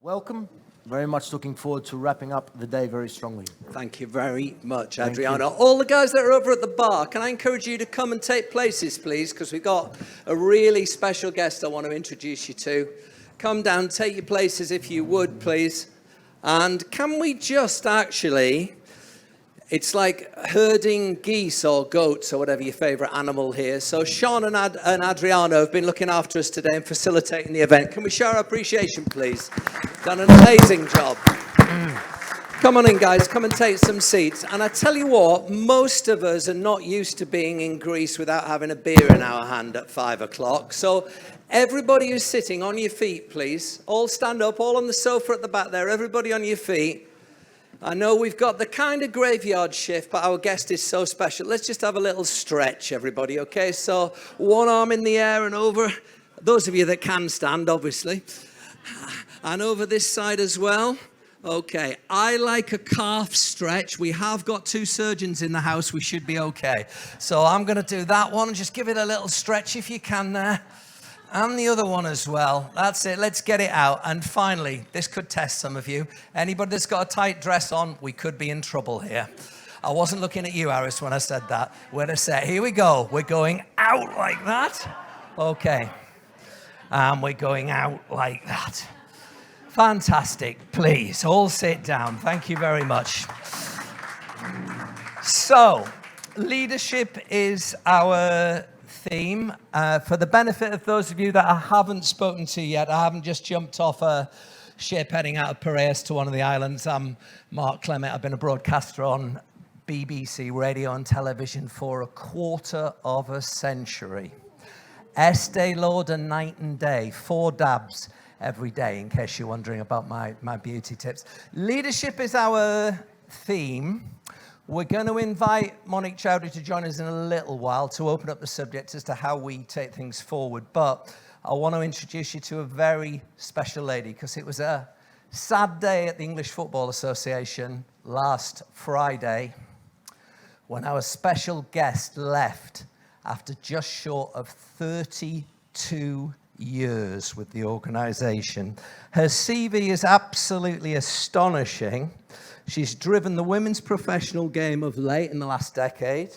Welcome. Very much looking forward to wrapping up the day very strongly. Thank you very much, Adriano. All the guys that are over at the bar, can I encourage you to come and take places, please? Because we've got a really special guest I want to introduce you to. Come down, take your places if you would, please. And can we just actually... It's like herding geese or goats or whatever your favourite animal here. So Sean and Adriano have been looking after us today and facilitating the event. Can we show our appreciation, please? Done an amazing job. Come on in, guys. Come and take some seats. And I tell you what, most of us are not used to being in Greece without having a beer in our hand at 5 o'clock. So everybody who's sitting on your feet, please. All stand up, all on the sofa at the back there. Everybody on your feet. I know we've got the kind of graveyard shift, but our guest is so special. Let's just have a little stretch, everybody, okay? So one arm in the air and over. Those of you that can stand, obviously. And over this side as well. Okay, I like a calf stretch. We have got 2 surgeons in the house. We should be okay. So I'm going to do that one. Just give it a little stretch if you can there. And the other one as well. That's it. Let's get it out. And finally, this could test some of you. Anybody that's got a tight dress on, we could be in trouble here. I wasn't looking at you, Harris, when I said that. We're set. Here we go. We're going out like that. Okay. And we're going out like that. Fantastic. Please, all sit down. Thank you very much. So, leadership is our theme. For the benefit of those of you that I haven't spoken to yet, I haven't just jumped off a ship heading out of Piraeus to one of the islands. I'm Mark Clemmit. I've been a broadcaster on BBC radio and television for a quarter of a century. Estee Lauder night and day, 4 dabs every day, in case you're wondering about my beauty tips. Leadership is our theme. We're going to invite Monique Choudhuri to join us in a little while to open up the subject as to how we take things forward. But I want to introduce you to a very special lady, because it was a sad day at the English Football Association last Friday when our special guest left after just short of 32 years with the organisation. Her CV is absolutely astonishing. She's driven the women's professional game of late in the last decade.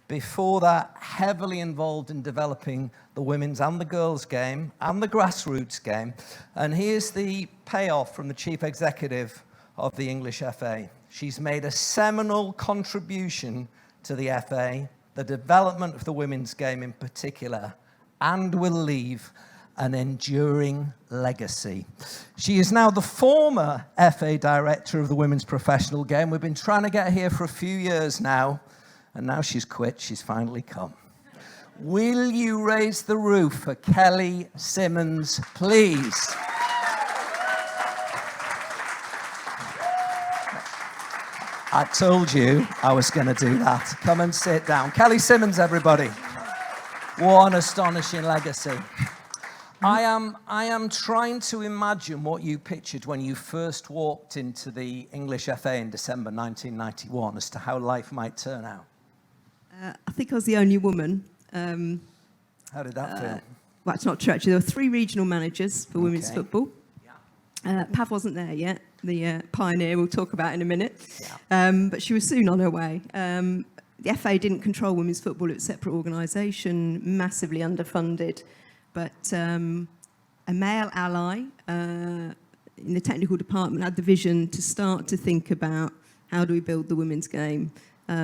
Before that, heavily involved in developing the women's and the girls' game and the grassroots game. And here's the payoff from the chief executive of the English FA. She's made a seminal contribution to the FA, the development of the women's game in particular, and will leave an enduring legacy. She is now the former FA director of the women's professional game. We've been trying to get her here for a few years now, and now she's quit. She's finally come. Will you raise the roof for Kelly Simmons, please? I told you I was going to do that. Come and sit down. Kelly Simmons, everybody. What an astonishing legacy. I am trying to imagine what you pictured when you first walked into the English FA in December 1991 as to how life might turn out. I think I was the only woman. How did that feel? Well, it's not true, actually. There were 3 regional managers for women's football. Yeah. Pav wasn't there yet, the pioneer we'll talk about in a minute. Yeah. But she was soon on her way. The FA didn't control women's football. It was a separate organisation, massively underfunded. But a male ally in the technical department had the vision to start to think about how do we build the women's game.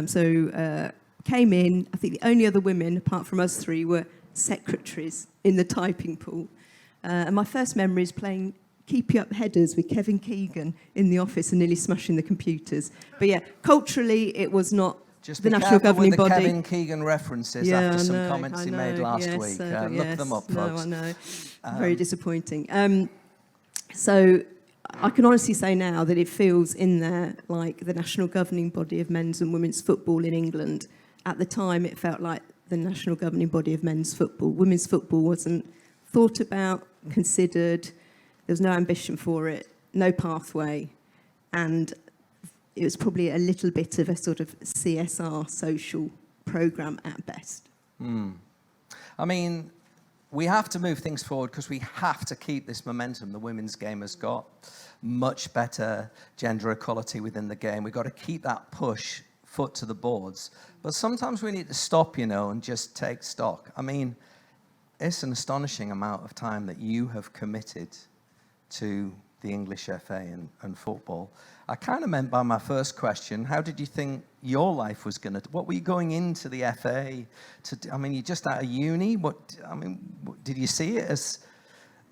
So came in, I think the only other women, apart from us 3, were secretaries in the typing pool. And my first memory is playing keepy up headers with Kevin Keegan in the office and nearly smashing the computers. But yeah, culturally it was not just the national governing body. Kevin Keegan references after some comments he made last week. Look them up, folks. No, I know. Very disappointing. So I can honestly say now that it feels in there like the national governing body of men's and women's football in England. At the time, it felt like the national governing body of men's football. Women's football wasn't thought about, considered. There was no ambition for it, no pathway, and it was probably a little bit of a sort of CSR social programme at best. I mean, we have to move things forward because we have to keep this momentum the women's game has got. Much better gender equality within the game. We've got to keep that push foot to the boards. But sometimes we need to stop, and just take stock. I mean, it's an astonishing amount of time that you have committed to the English FA and football. I kind of meant by my first question, how did you think your life was going to... What were you going into the FA to do? I mean, you're just out of uni. Did you see it as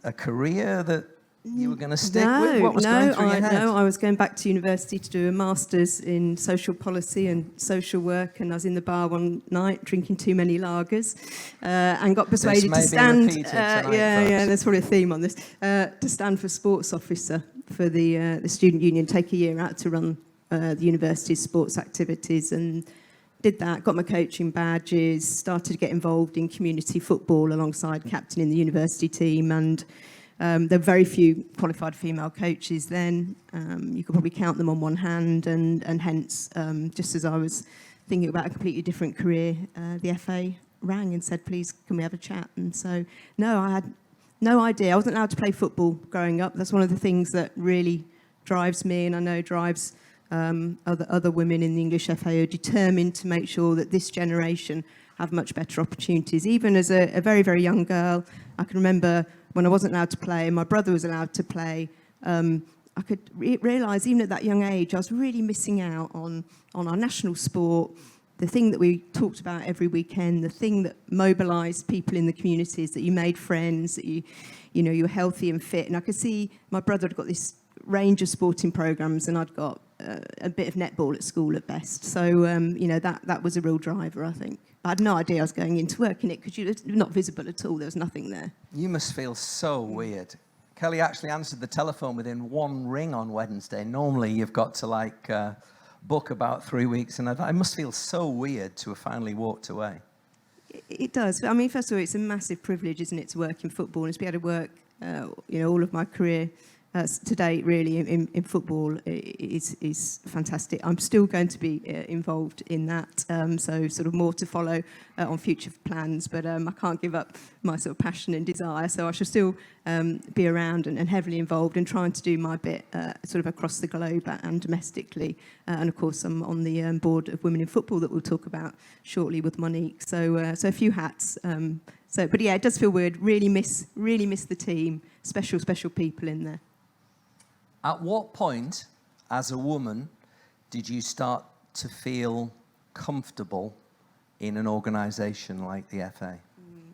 a career that you were going to stick with? What was going through your head? No, I was going back to university to do a master's in social policy and social work, and I was in the bar one night drinking too many lagers and got persuaded to stand. There's probably a theme on this. To stand for sports officer for the student union, take a year out to run the university's sports activities, and did that. Got my coaching badges. Started to get involved in community football alongside captaining the university team, and there were very few qualified female coaches then. You could probably count them on one hand, and hence, just as I was thinking about a completely different career, the FA rang and said, please, can we have a chat? And so, no, I had no idea. I wasn't allowed to play football growing up. That's one of the things that really drives me, and I know drives other women in the English FA, who are determined to make sure that this generation have much better opportunities. Even as a very, very young girl, I can remember when I wasn't allowed to play and my brother was allowed to play, I could realise even at that young age I was really missing out on our national sport, the thing that we talked about every weekend, the thing that mobilised people in the communities, that you made friends, that you were healthy and fit. And I could see my brother had got this range of sporting programmes, and I'd got a bit of netball at school at best. So, that was a real driver, I think. I had no idea I was going into work in it because you're not visible at all. There was nothing there. You must feel so weird. Kelly actually answered the telephone within one ring on Wednesday. Normally, you've got to book about 3 weeks, and it must feel so weird to have finally walked away. It does. I mean, first of all, it's a massive privilege, isn't it, to work in football, and to be able to work, all of my career to date, really, in football is fantastic. I'm still going to be involved in that, so sort of more to follow on future plans, but I can't give up my sort of passion and desire, so I shall still be around and heavily involved and trying to do my bit sort of across the globe and domestically. And of course, I'm on the board of Women in Football that we'll talk about shortly with Monique, so a few hats. But yeah, it does feel weird. Really miss the team. Special people in there. At what point, as a woman, did you start to feel comfortable in an organisation like the FA?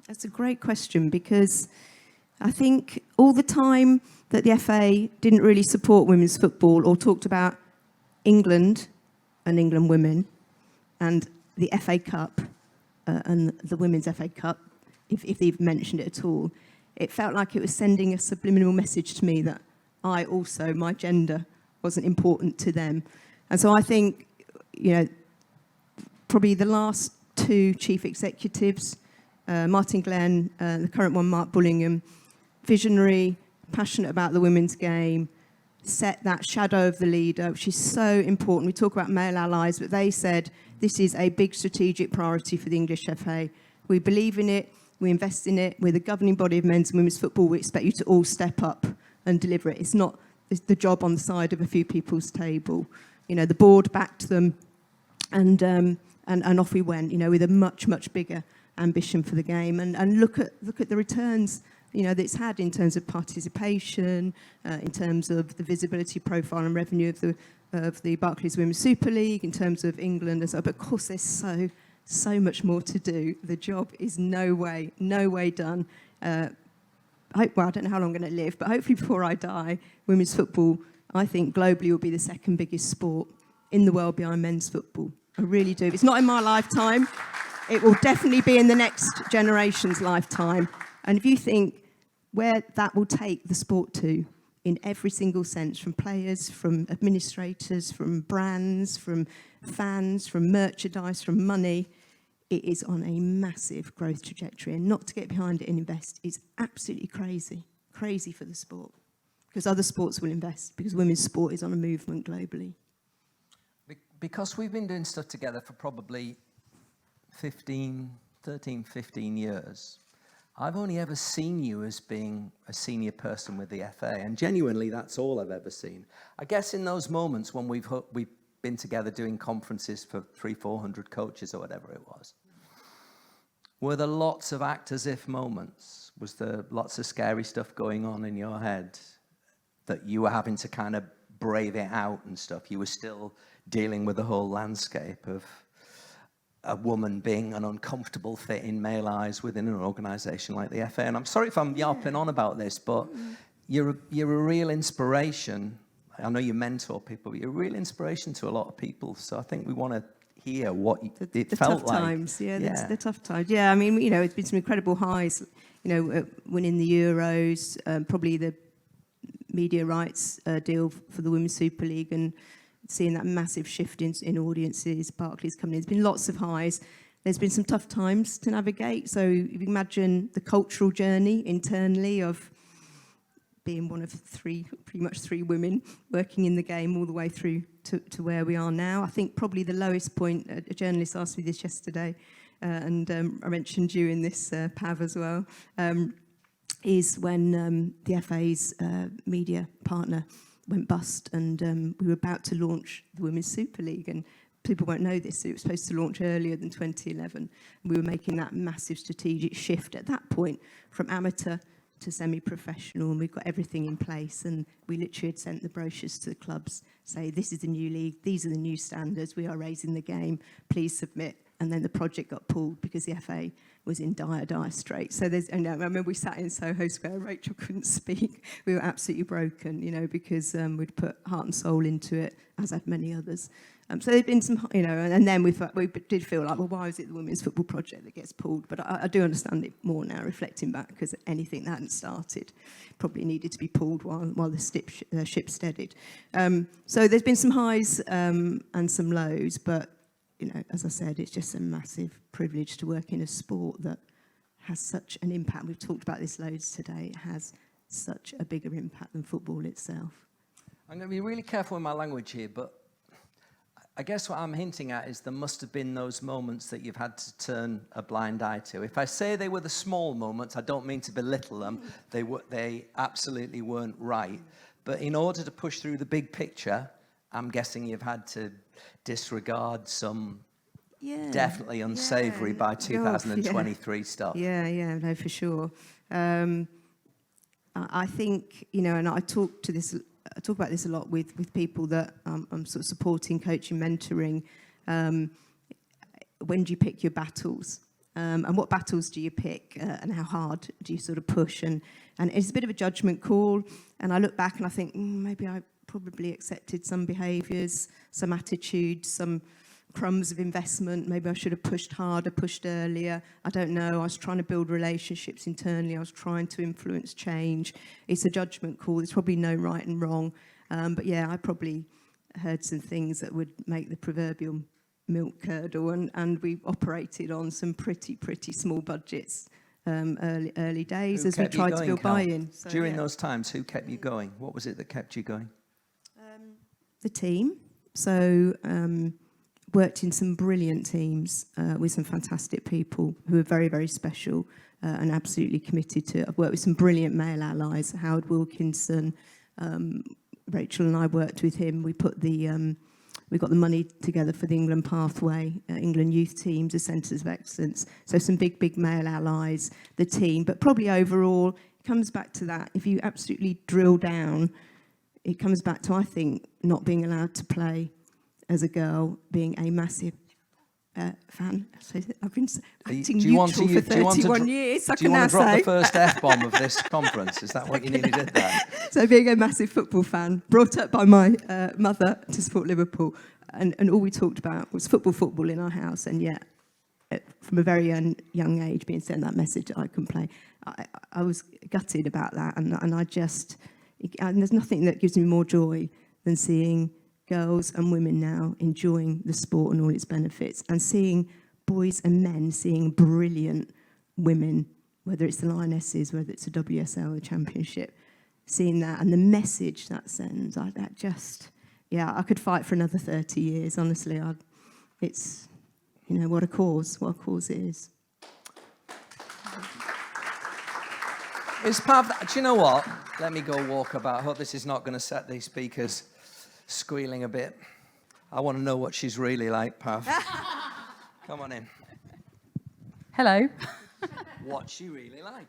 That's a great question, because I think all the time that the FA didn't really support women's football or talked about England and England women and the FA Cup and the Women's FA Cup, if they even mentioned it at all, it felt like it was sending a subliminal message to me that my gender wasn't important to them. And so I think, probably the last two chief executives, Martin Glenn, the current one, Mark Bullingham, visionary, passionate about the women's game, set that shadow of the leader, which is so important. We talk about male allies, but they said this is a big strategic priority for the English FA. We believe in it, we invest in it, we're the governing body of men's and women's football, we expect you to all step up and deliver it. It's not the job on the side of a few people's table. The board backed them, and off we went. With a much bigger ambition for the game. And look at the returns. That it's had in terms of participation, in terms of the visibility profile and revenue of the Barclays Women's Super League, in terms of England, and so. But of course, there's so much more to do. The job is no way done. I don't know how long I'm going to live, but hopefully before I die, women's football, I think globally, will be the second biggest sport in the world behind men's football. I really do. If it's not in my lifetime, it will definitely be in the next generation's lifetime. And if you think where that will take the sport to, in every single sense, from players, from administrators, from brands, from fans, from merchandise, from money, it is on a massive growth trajectory, and not to get behind it and invest is absolutely crazy for the sport, because other sports will invest, because women's sport is on a movement globally. Because we've been doing stuff together for probably 15 years, I've only ever seen you as being a senior person with the FA, and genuinely, that's all I've ever seen. I guess in those moments when we've been together doing conferences for 300-400 coaches or whatever it was, were there lots of act as if moments? Was there lots of scary stuff going on in your head that you were having to kind of brave it out and stuff? You were still dealing with the whole landscape of a woman being an uncomfortable fit in male eyes within an organisation like the FA. And I'm sorry if I'm yarping on about this, but you're a real inspiration. I know you mentor people, but you're a real inspiration to a lot of people. So I think we want to hear what it felt tough like. Times, the tough times. Yeah, I mean, it's been some incredible highs. Winning the Euros, probably the media rights deal for the Women's Super League, and seeing that massive shift in audiences, Barclays coming in. There's been lots of highs. There's been some tough times to navigate. So if you imagine the cultural journey internally of being one of pretty much three women working in the game all the way through to where we are now. I think probably the lowest point, a journalist asked me this yesterday, and I mentioned you in this, Pav, as well, is when the FA's media partner went bust, and we were about to launch the Women's Super League, and people won't know this, so it was supposed to launch earlier than 2011. We were making that massive strategic shift at that point from amateur to semi-professional, and we've got everything in place, and we literally had sent the brochures to the clubs, say, this is the new league, these are the new standards, we are raising the game, please submit. And then the project got pulled because the FA was in dire straits. So I remember we sat in Soho Square, Rachel couldn't speak. We were absolutely broken, because we'd put heart and soul into it, as had many others. So there'd been some, and then we did feel like, well, why is it the Women's Football Project that gets pulled? But I do understand it more now, reflecting back, because anything that hadn't started probably needed to be pulled while the ship steadied. So there's been some highs and some lows, but as I said, it's just a massive privilege to work in a sport that has such an impact. We've talked about this loads today. It has such a bigger impact than football itself. I'm going to be really careful with my language here, but I guess what I'm hinting at is there must have been those moments that you've had to turn a blind eye to. If I say they were the small moments, I don't mean to belittle them. They absolutely weren't right. But in order to push through the big picture, I'm guessing you've had to disregard some definitely unsavoury by 2023 stuff. Yeah, no, for sure. I think, and I talk about this a lot with people that I'm sort of supporting, coaching, mentoring. When do you pick your battles? And what battles do you pick? And how hard do you sort of push? And it's a bit of a judgment call. And I look back and I think, maybe I probably accepted some behaviours, some attitudes, some crumbs of investment. Maybe I should have pushed harder, pushed earlier. I don't know. I was trying to build relationships internally. I was trying to influence change. It's a judgment call. There's probably no right and wrong. But yeah, I probably heard some things that would make the proverbial milk curdle, and we operated on some pretty small budgets early days as we tried to build buy-in. So, during those times, who kept you going? What was it that kept you going? The team. So worked in some brilliant teams with some fantastic people who are very special and absolutely committed to it. I've worked with some brilliant male allies, Howard Wilkinson. Rachel and I worked with him. We put we got the money together for the England Pathway, England youth teams, the centres of excellence. So some big male allies, the team. But probably overall, it comes back to that. If you absolutely drill down, it comes back to, I think, not being allowed to play as a girl, being a massive fan. So I've been acting neutral for 31 years. Do you want to drop the first F-bomb of this conference? Is that what you nearly did there? So being a massive football fan, brought up by my mother to support Liverpool, and all we talked about was football in our house, and yet from a very young age being sent that message that I can play. I was gutted about that, and I just... And there's nothing that gives me more joy than seeing girls and women now enjoying the sport and all its benefits, and seeing boys and men seeing brilliant women, whether it's the Lionesses, whether it's the WSL, the Championship, seeing that and the message that sends. I could fight for another 30 years, honestly. It's, what a cause it is. Is Pav, do you know what? Let me go walk about. I hope this is not going to set these speakers squealing a bit. I want to know what she's really like, Pav. Come on in. Hello. What's she really like?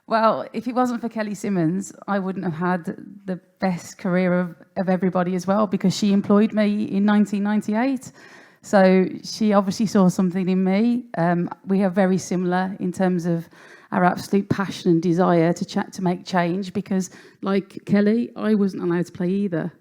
Well, if it wasn't for Kelly Simmons, I wouldn't have had the best career of everybody as well, because she employed me in 1998. So she obviously saw something in me. We are very similar in terms of our absolute passion and desire to make change, because like Kelly, I wasn't allowed to play either.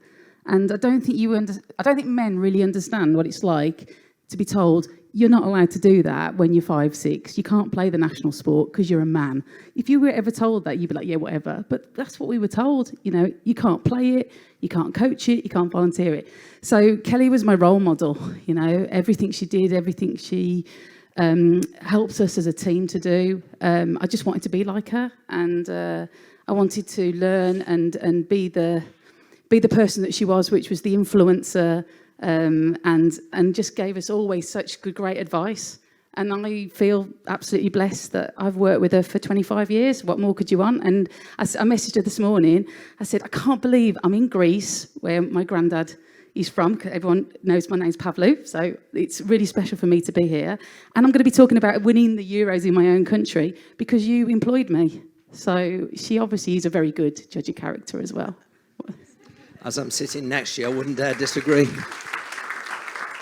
And I don't think men really understand what it's like to be told you're not allowed to do that when you're 5, 6. You can't play the national sport because you're a man. If you were ever told that, you'd be like, yeah, whatever. But that's what we were told. You know, you can't play it, you can't coach it, you can't volunteer it. So Kelly was my role model. You know, everything she did, everything she helped us as a team to do. I just wanted to be like her, and I wanted to learn and be the person that she was, which was the influencer. And just gave us always such great advice. And I feel absolutely blessed that I've worked with her for 25 years. What more could you want? And I messaged her this morning. I said, I can't believe I'm in Greece, where my granddad is from. Everyone knows my name's Pavlou, so it's really special for me to be here. And I'm going to be talking about winning the Euros in my own country because you employed me. So she obviously is a very good judge of character as well. As I'm sitting next to you, I wouldn't dare disagree.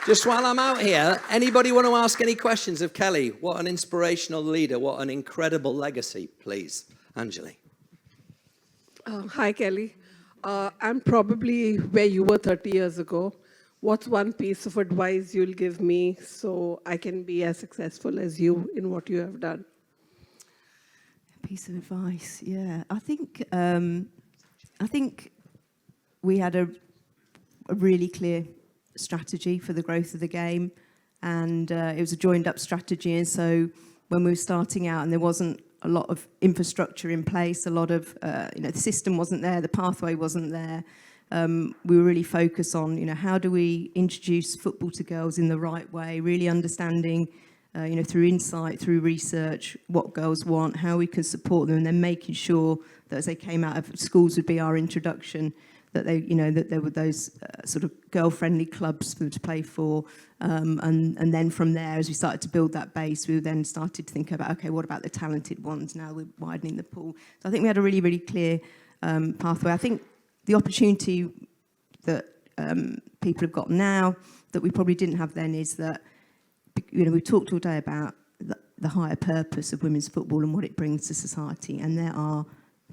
Just while I'm out here, anybody want to ask any questions of Kelly? What an inspirational leader. What an incredible legacy, please. Anjali. Hi, Kelly. I'm probably where you were 30 years ago. What's one piece of advice you'll give me so I can be as successful as you in what you have done? Piece of advice, yeah. I think we had a really clear strategy for the growth of the game, and it was a joined up strategy. And so when we were starting out and there wasn't a lot of infrastructure in place, a lot of the system wasn't there, the pathway wasn't there, we were really focused on how do we introduce football to girls in the right way, really understanding through insight, through research, what girls want, how we can support them, and then making sure that as they came out of schools would be our introduction, that they, that there were those sort of girl-friendly clubs for them to play for, and then from there, as we started to build that base, we then started to think about, okay, what about the talented ones? Now we're widening the pool. So I think we had a really, really clear pathway. I think the opportunity that people have got now that we probably didn't have then is that, we've talked all day about the higher purpose of women's football and what it brings to society, and there are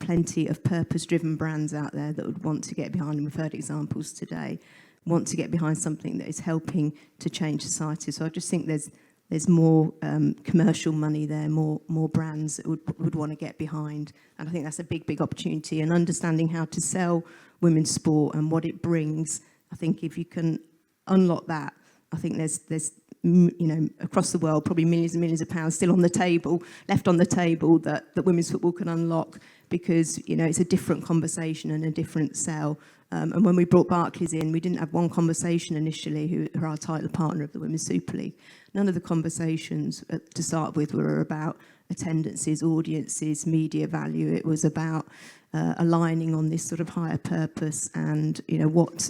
plenty of purpose-driven brands out there that would want to get behind, and we've heard examples today, want to get behind something that is helping to change society. So I just think there's more commercial money there, more brands that would want to get behind, and I think that's a big opportunity. And understanding how to sell women's sport and what it brings, I think if you can unlock that, I think there's across the world, probably millions and millions of pounds still on the table, left on the table that women's football can unlock, because it's a different conversation and a different sell. And when we brought Barclays in, we didn't have one conversation initially, who are our title partner of the Women's Super League. None of the conversations to start with were about attendances, audiences, media value. It was about aligning on this sort of higher purpose and what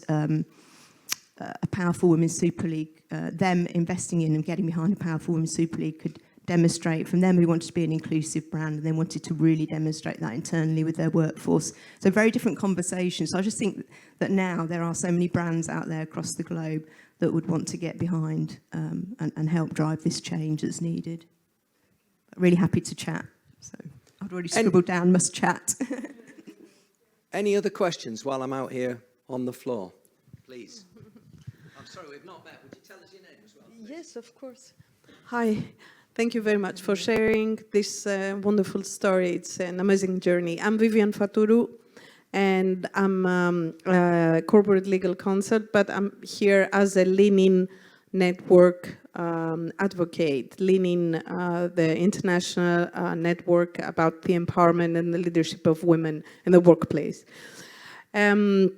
a powerful Women's Super League, them investing in and getting behind a powerful Women's Super League could demonstrate. From them, we wanted to be an inclusive brand, and they wanted to really demonstrate that internally with their workforce. So very different conversations. So I just think that now there are so many brands out there across the globe that would want to get behind and help drive this change that's needed. Really happy to chat. So I'd already scribbled down, must chat. Any other questions while I'm out here on the floor? Please. I'm sorry, we've not met. Would you tell us your name as well, please? Yes, of course. Hi. Thank you very much for sharing this wonderful story. It's an amazing journey. I'm Vivian Faturu, and I'm a corporate legal counsel, but I'm here as a Lean-In network advocate, Lean-In, the international network about the empowerment and the leadership of women in the workplace. I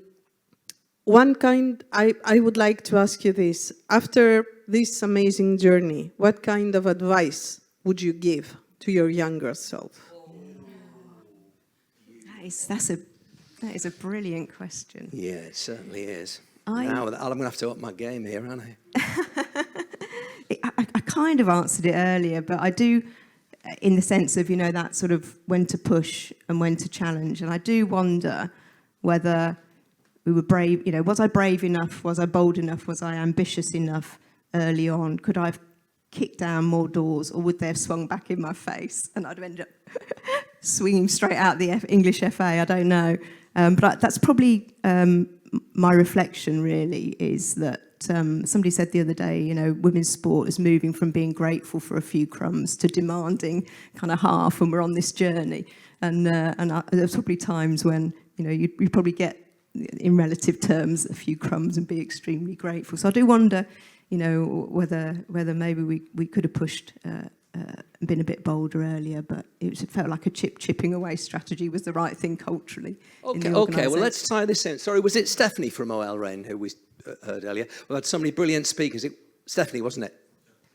would like to ask you this. After this amazing journey, what kind of advice would you give to your younger self? That is a brilliant question. Yeah, it certainly is. I- Now, I'm going to have to up my game here, aren't I? I kind of answered it earlier, but I do, in the sense of, that sort of when to push and when to challenge. And I do wonder whether we were brave, was I brave enough? Was I bold enough? Was I ambitious enough early on? Could I have kicked down more doors, or would they have swung back in my face and I'd have ended up swinging straight out the English FA? I don't know. But that's probably my reflection, really, is that somebody said the other day, women's sport is moving from being grateful for a few crumbs to demanding kind of half, and we're on this journey. And there's probably times when, you probably get, in relative terms, a few crumbs and be extremely grateful. So I do wonder, whether maybe we could have pushed been a bit bolder earlier, but it felt like a chipping away strategy was the right thing culturally. Okay, well, let's tie this in. Sorry, was it Stephanie from OL Rain who we heard earlier? We had so many brilliant speakers. Stephanie, wasn't it?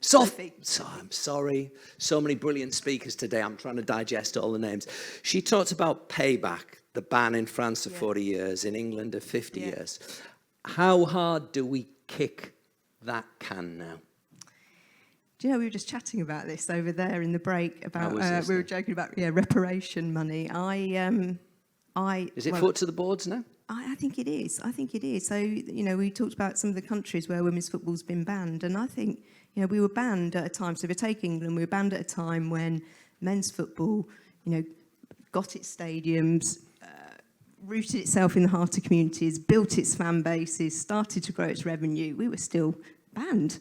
Sophie. I'm sorry. So many brilliant speakers today. I'm trying to digest all the names. She talked about payback, the ban in France of 40 years, in England of 50 years. How hard do we kick that can now? Do you know, we were just chatting about this over there in the break about, we were joking about reparation money. Is it foot to the boards now? I think it is. So, we talked about some of the countries where women's football's been banned, and I think, we were banned at a time, so if we take England, we were banned at a time when men's football, got its stadiums, rooted itself in the heart of communities, built its fan bases, started to grow its revenue. We were still banned.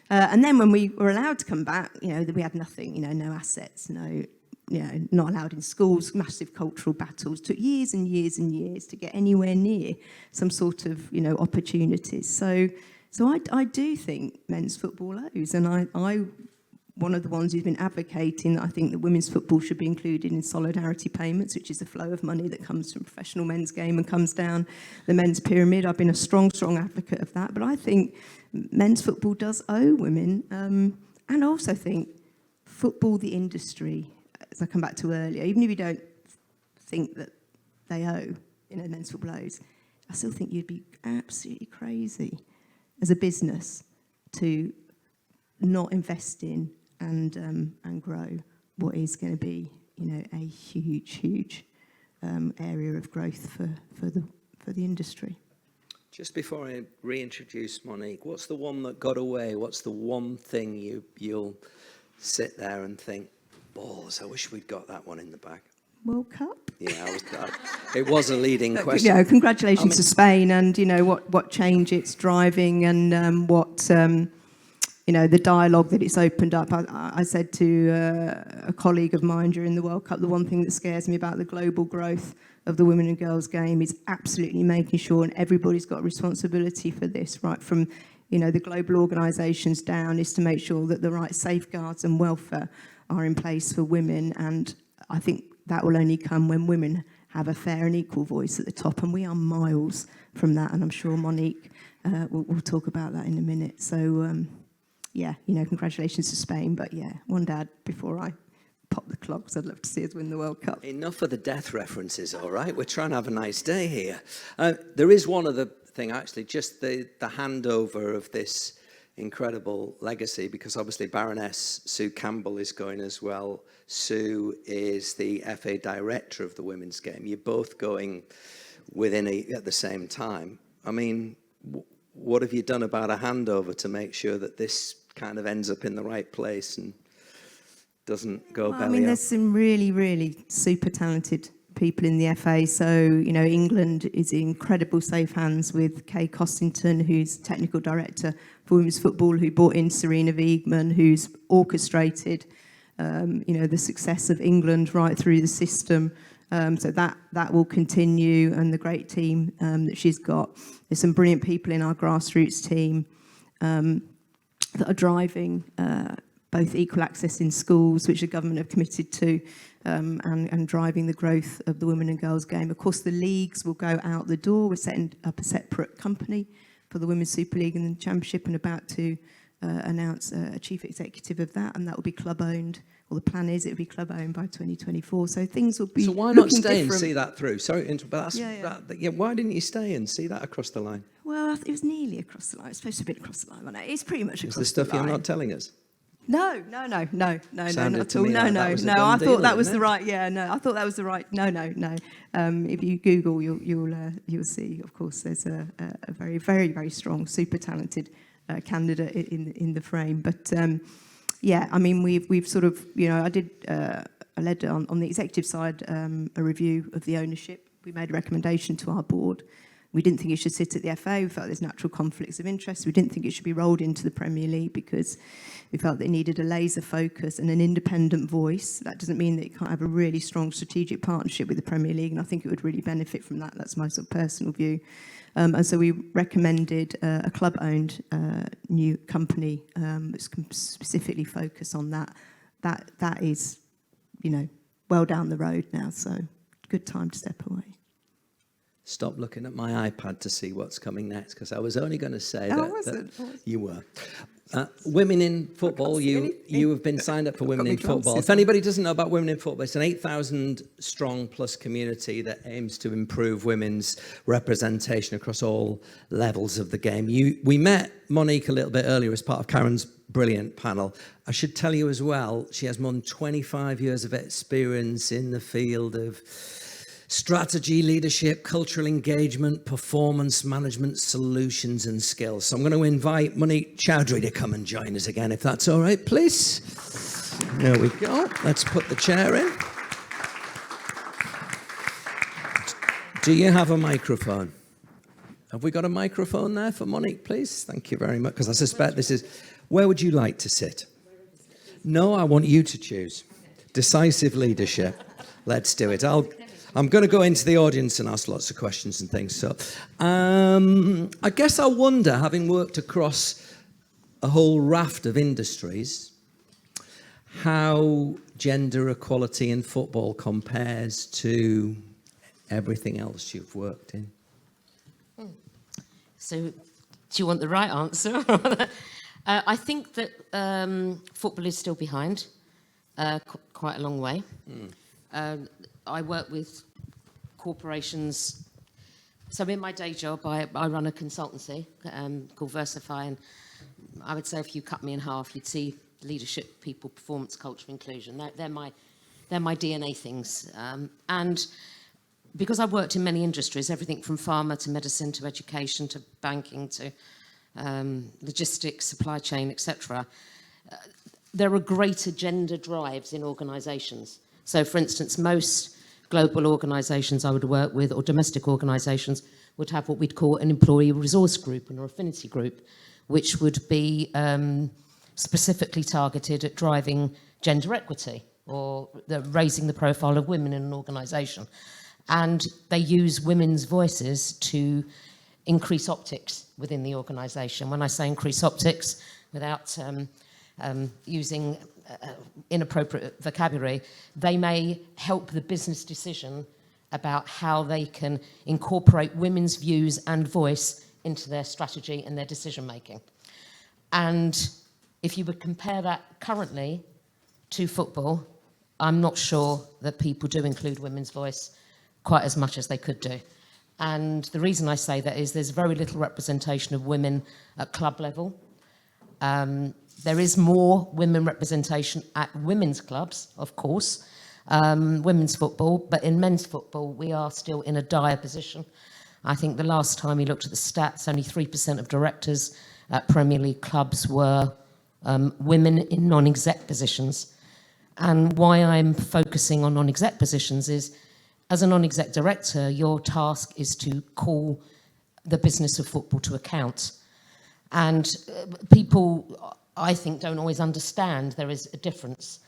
And then when we were allowed to come back, we had nothing, no assets, not allowed in schools, massive cultural battles. Took years and years and years to get anywhere near some sort of, opportunities. So I do think men's football owes, and I one of the ones who's been advocating that I think that women's football should be included in solidarity payments, which is the flow of money that comes from professional men's game and comes down the men's pyramid. I've been a strong advocate of that. But I think men's football does owe women, and I also think football, the industry, as I come back to earlier, even if you don't think that they owe, men's football owes, I still think you'd be absolutely crazy as a business to not invest in and grow what is going to be, a huge area of growth for the industry. Just before I reintroduce Monique, what's the one that got away? What's the one thing you'll sit there and think, balls, I wish we'd got that one in the bag? World Cup? Yeah, it was a leading question. Congratulations to Spain, and what change it's driving, and what the dialogue that it's opened up. I said to a colleague of mine during the World Cup, the one thing that scares me about the global growth of the women and girls game is absolutely making sure, and everybody's got a responsibility for this, right from the global organisations down, is to make sure that the right safeguards and welfare are in place for women. And I think that will only come when women have a fair and equal voice at the top, and we are miles from that, and I'm sure Monique will talk about that in a minute. So congratulations to Spain, but one dad before I pop the clogs, I'd love to see us win the World Cup. Enough of the death references, all right? We're trying to have a nice day here. There is one other thing, actually, just the handover of this incredible legacy, because obviously Baroness Sue Campbell is going as well. Sue is the FA director of the women's game. You're both going at the same time. I mean, what have you done about a handover to make sure that this kind of ends up in the right place and doesn't go belly up? I mean, there's some really, really super talented people in the FA. So, England is in incredible safe hands with Kay Costington, who's technical director for women's football, who brought in Serena Wiegman, who's orchestrated, the success of England right through the system. So that will continue, and the great team that she's got. There's some brilliant people in our grassroots team that are driving both equal access in schools, which the government have committed to, and driving the growth of the women and girls game. Of course, the leagues will go out the door. We're setting up a separate company for the Women's Super League and the Championship, and about to announce a chief executive of that, and that will be club-owned or the plan is it'll be club owned by 2024. So things will be. So why not stay different. and see that through? Sorry, but that's, Yeah. why didn't you stay and see that across the line? Well, it was nearly across the line. It's supposed to be across the line, wasn't it? It's pretty much across Is the stuff the line. you're not telling us? No, not Sounded at to all. me like that was a done I deal, thought that was didn't the it? right. Yeah, no, I thought that was the right. No. If you Google, you'll see. Of course, there's a very, very, very strong, super talented candidate in the frame. But yeah, I mean, we've sort of, I led on the executive side a review of the ownership. We made a recommendation to our board. We didn't think it should sit at the FA. We felt there's natural conflicts of interest. We didn't think it should be rolled into the Premier League because we felt they needed a laser focus and an independent voice. That doesn't mean that you can't have a really strong strategic partnership with the Premier League, and I think it would really benefit from that. That's my sort of personal view. And so we recommended a club-owned new company that's specifically focused on that. That is, well down the road now, so good time to step away. Stop looking at my iPad to see what's coming next, because I was only going to say that you were. Women in football, you have been signed up for Women in Football. If anybody doesn't know about Women in Football, it's an 8,000 strong plus community that aims to improve women's representation across all levels of the game. We met Monique a little bit earlier as part of Karen's brilliant panel. I should tell you as well, she has more than 25 years of experience in the field of strategy, leadership, cultural engagement, performance management, solutions and skills. So I'm going to invite Monique Choudhuri to come and join us again, if that's all right, please. There we go. Let's put the chair in. Do you have a microphone? Have we got a microphone there for Monique, please? Thank you very much, because I suspect this is... Where would you like to sit? No, I want you to choose. Decisive leadership. Let's do it. I'm going to go into the audience and ask lots of questions and things. So I guess I wonder, having worked across a whole raft of industries, how gender equality in football compares to everything else you've worked in. So do you want the right answer? I think that football is still behind quite a long way. I work with corporations. So in my day job, I run a consultancy called Versify, and I would say if you cut me in half, you'd see leadership, people, performance, culture, inclusion. They're my DNA things. And because I've worked in many industries, everything from pharma to medicine to education to banking to logistics, supply chain, etc., there are greater gender drives in organisations. So, for instance, most global organisations I would work with, or domestic organisations, would have what we'd call an employee resource group or affinity group, which would be specifically targeted at driving gender equity or raising the profile of women in an organisation. And they use women's voices to increase optics within the organisation. When I say increase optics, without using inappropriate vocabulary, they may help the business decision about how they can incorporate women's views and voice into their strategy and their decision making. And if you would compare that currently to football, I'm not sure that people do include women's voice quite as much as they could do. And the reason I say that is there's very little representation of women at club level. There is more women representation at women's clubs, of course, women's football, but in men's football, we are still in a dire position. I think the last time we looked at the stats, only 3% of directors at Premier League clubs were women in non-exec positions. And why I'm focusing on non-exec positions is, as a non-exec director, your task is to call the business of football to account. And people, I think, don't always understand there is a difference.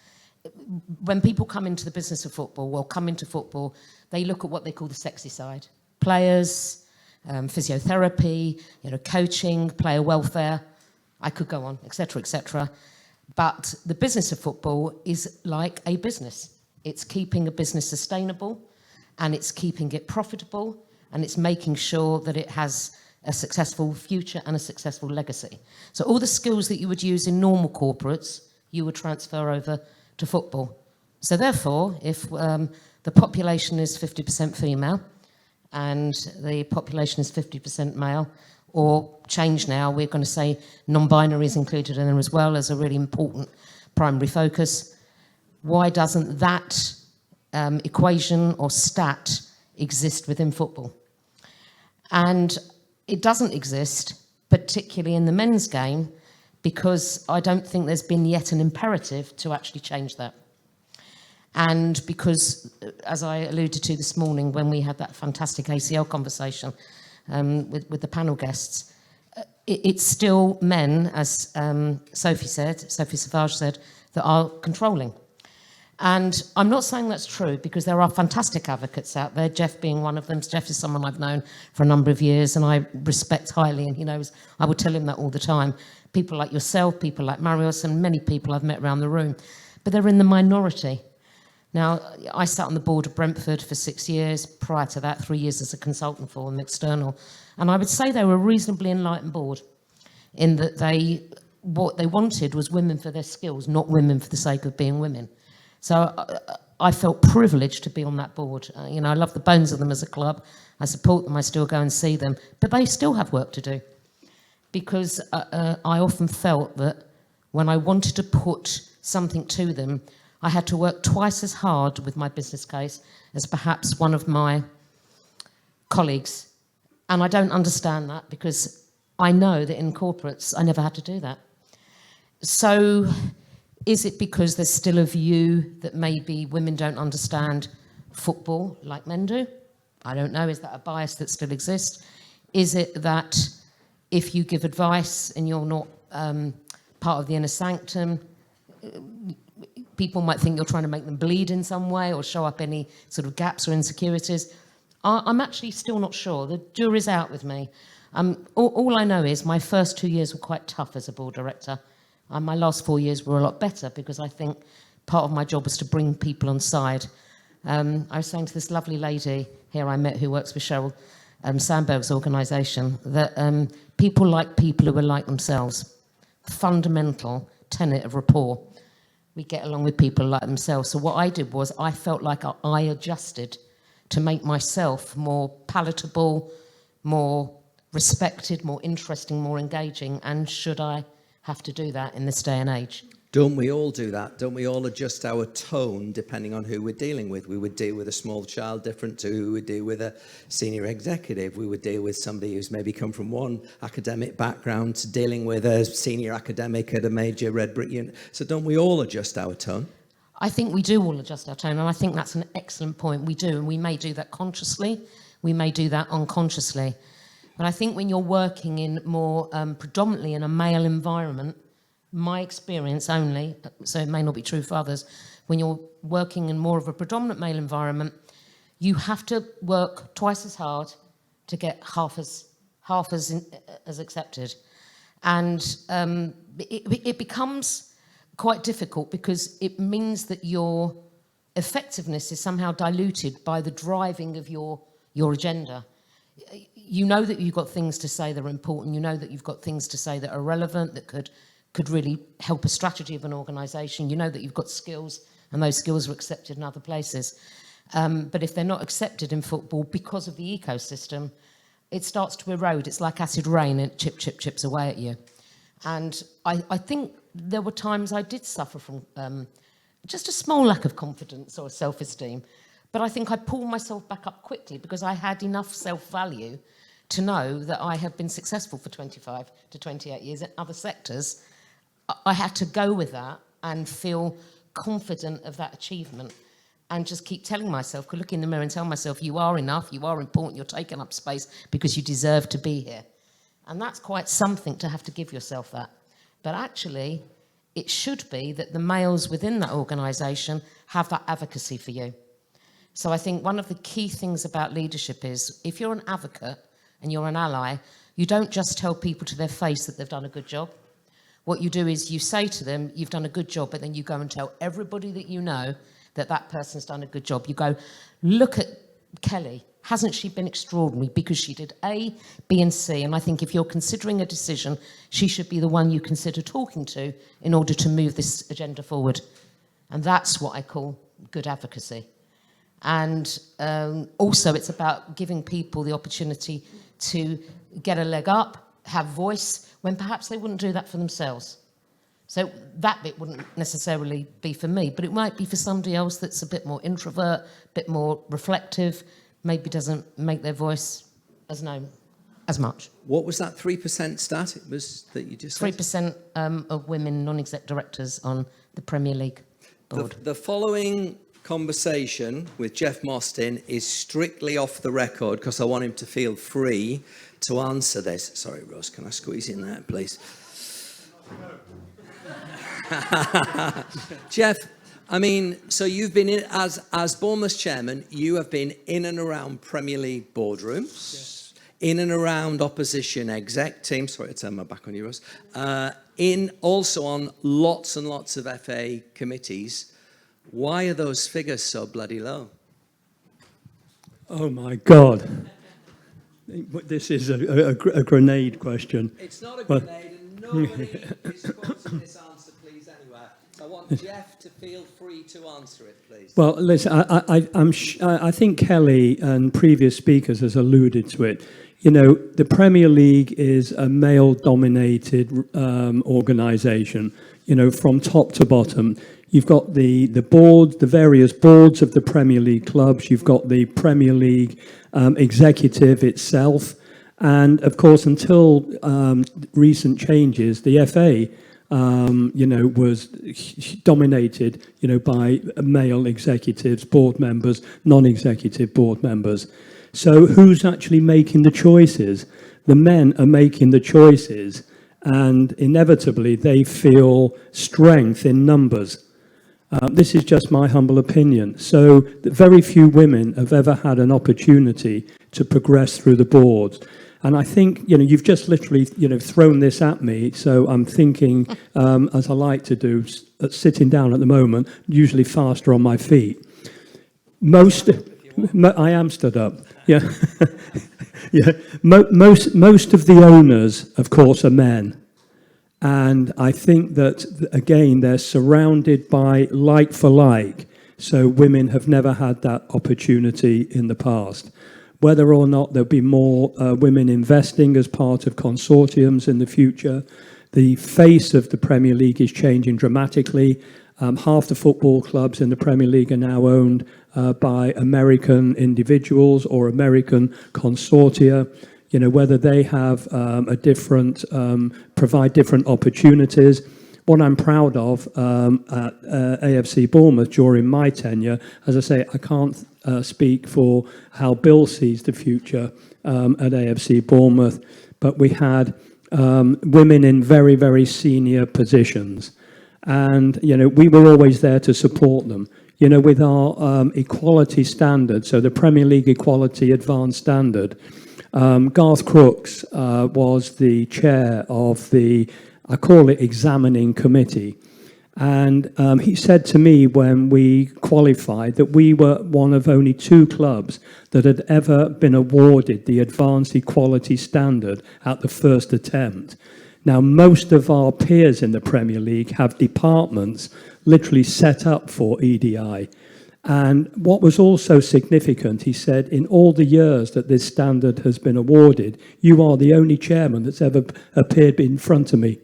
When people come into the business of football, or come into football, they look at what they call the sexy side. Players, physiotherapy, coaching, player welfare, I could go on, etc., etc. But the business of football is like a business. It's keeping a business sustainable, and it's keeping it profitable, and it's making sure that it has a successful future and a successful legacy. So all the skills that you would use in normal corporates, you would transfer over to football. So therefore, if the population is 50% female and the population is 50% male, or change now, we're going to say non-binary is included in there as well as a really important primary focus. Why doesn't that equation or stat exist within football? And it doesn't exist, particularly in the men's game, because I don't think there's been yet an imperative to actually change that. And because, as I alluded to this morning when we had that fantastic ACL conversation with the panel guests, it's still men, as Sophie Savage said, that are controlling. And I'm not saying that's true, because there are fantastic advocates out there, Jeff being one of them. Jeff is someone I've known for a number of years and I respect highly, and he knows I would tell him that all the time. People like yourself, people like Marius, and many people I've met around the room. But they're in the minority. Now, I sat on the board of Brentford for 6 years. Prior to that, 3 years as a consultant for them, external. And I would say they were a reasonably enlightened board, in that what they wanted was women for their skills, not women for the sake of being women. So I felt privileged to be on that board. You know, I love the bones of them as a club. I support them. I still go and see them. But they still have work to do. Because I often felt that when I wanted to put something to them, I had to work twice as hard with my business case as perhaps one of my colleagues. And I don't understand that, because I know that in corporates, I never had to do that. So is it because there's still a view that maybe women don't understand football like men do? I don't know. Is that a bias that still exists? Is it that if you give advice and you're not part of the inner sanctum, people might think you're trying to make them bleed in some way or show up any sort of gaps or insecurities? I'm actually still not sure. The jury's out with me. All I know is my first 2 years were quite tough as a board director. My last 4 years were a lot better, because I think part of my job was to bring people on side. I was saying to this lovely lady here I met who works for Sheryl Sandberg's organisation, that people like people who are like themselves. Fundamental tenet of rapport. We get along with people like themselves. So what I did was I felt like I adjusted to make myself more palatable, more respected, more interesting, more engaging. And should I have to do that in this day and age? Don't we all do that? Don't we all adjust our tone depending on who we're dealing with? We would deal with a small child different to who we would deal with a senior executive. We would deal with somebody who's maybe come from one academic background to dealing with a senior academic at a major red brick unit. So don't we all adjust our tone? I think we do all adjust our tone, and I think that's an excellent point. We do, and we may do that consciously, we may do that unconsciously. But I think when you're working in more predominantly in a male environment, my experience only, so it may not be true for others, when you're working in more of a predominant male environment, you have to work twice as hard to get half as accepted. And it becomes quite difficult, because it means that your effectiveness is somehow diluted by the driving of your agenda. You know that you've got things to say that are important. You know that you've got things to say that are relevant, that could really help a strategy of an organisation. You know that you've got skills, and those skills are accepted in other places. But if they're not accepted in football because of the ecosystem, it starts to erode. It's like acid rain, and it chips away at you. And I think there were times I did suffer from just a small lack of confidence or self-esteem. But I think I pulled myself back up quickly, because I had enough self-value to know that I have been successful for 25 to 28 years in other sectors. I had to go with that and feel confident of that achievement, and just keep telling myself, could look in the mirror and tell myself, you are enough, you are important, you're taking up space because you deserve to be here. And that's quite something to have to give yourself that. But actually, it should be that the males within that organisation have that advocacy for you. So I think one of the key things about leadership is, if you're an advocate and you're an ally, you don't just tell people to their face that they've done a good job. What you do is you say to them, you've done a good job, but then you go and tell everybody that you know that that person's done a good job. You go, look at Kelly. Hasn't she been extraordinary? Because she did A, B, and C. And I think if you're considering a decision, she should be the one you consider talking to in order to move this agenda forward. And that's what I call good advocacy. And also it's about giving people the opportunity to get a leg up, have voice, when perhaps they wouldn't do that for themselves. So that bit wouldn't necessarily be for me, but it might be for somebody else that's a bit more introvert, a bit more reflective, maybe doesn't make their voice as known as much. What was that 3% stat it was that you just said? 3% of women non-exec directors on the Premier League board. The following conversation with Jeff Mostyn is strictly off the record because I want him to feel free to answer this. Sorry, Ross, can I squeeze in there, please? Jeff, I mean, so you've been in, as Bournemouth chairman, you have been in and around Premier League boardrooms, yes, in and around opposition exec teams. Sorry to turn my back on you, Ross. In also on lots and lots of FA committees. Why are those figures so bloody low? Oh my God. This is a grenade question. It's not a grenade, and nobody is quoting this answer, please, anywhere. So I want Jeff to feel free to answer it, please. Well, listen, I think Kelly and previous speakers has alluded to it. You know, the Premier League is a male-dominated organisation, you know, from top to bottom. You've got the board, the various boards of the Premier League clubs. You've got the Premier League executive itself. And, of course, until recent changes, the FA, you know, was dominated, you know, by male executives, board members, non-executive board members. So who's actually making the choices? The men are making the choices, and inevitably they feel strength in numbers. This is just my humble opinion. So very few women have ever had an opportunity to progress through the boards. And I think, you know, you've just literally, you know, thrown this at me. So I'm thinking, as I like to do, sitting down at the moment, usually faster on my feet. I am stood up. Yeah. Yeah. Most of the owners, of course, are men. And I think that, again, they're surrounded by like for like. So women have never had that opportunity in the past. Whether or not there'll be more women investing as part of consortiums in the future, the face of the Premier League is changing dramatically. Half the football clubs in the Premier League are now owned by American individuals or American consortia. You know, whether they have provide different opportunities. What I'm proud of at AFC Bournemouth during my tenure, as I say, I can't speak for how Bill sees the future at AFC Bournemouth, but we had women in very, very senior positions. And, you know, we were always there to support them. You know, with our equality standard, so the Premier League Equality Advanced Standard, Garth Crooks was the chair of the, I call it, examining committee. And he said to me when we qualified that we were one of only 2 clubs that had ever been awarded the Advanced Equality Standard at the first attempt. Now, most of our peers in the Premier League have departments literally set up for EDI. And what was also significant, he said, in all the years that this standard has been awarded, you are the only chairman that's ever appeared in front of me.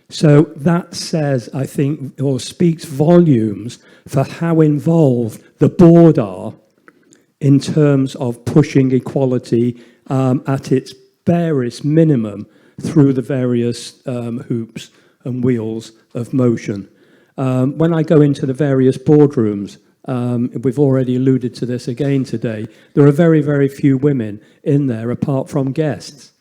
So that says, I think, or speaks volumes for how involved the board are in terms of pushing equality at its barest minimum through the various hoops and wheels of motion. When I go into the various boardrooms, we've already alluded to this again today, there are very, very few women in there apart from guests.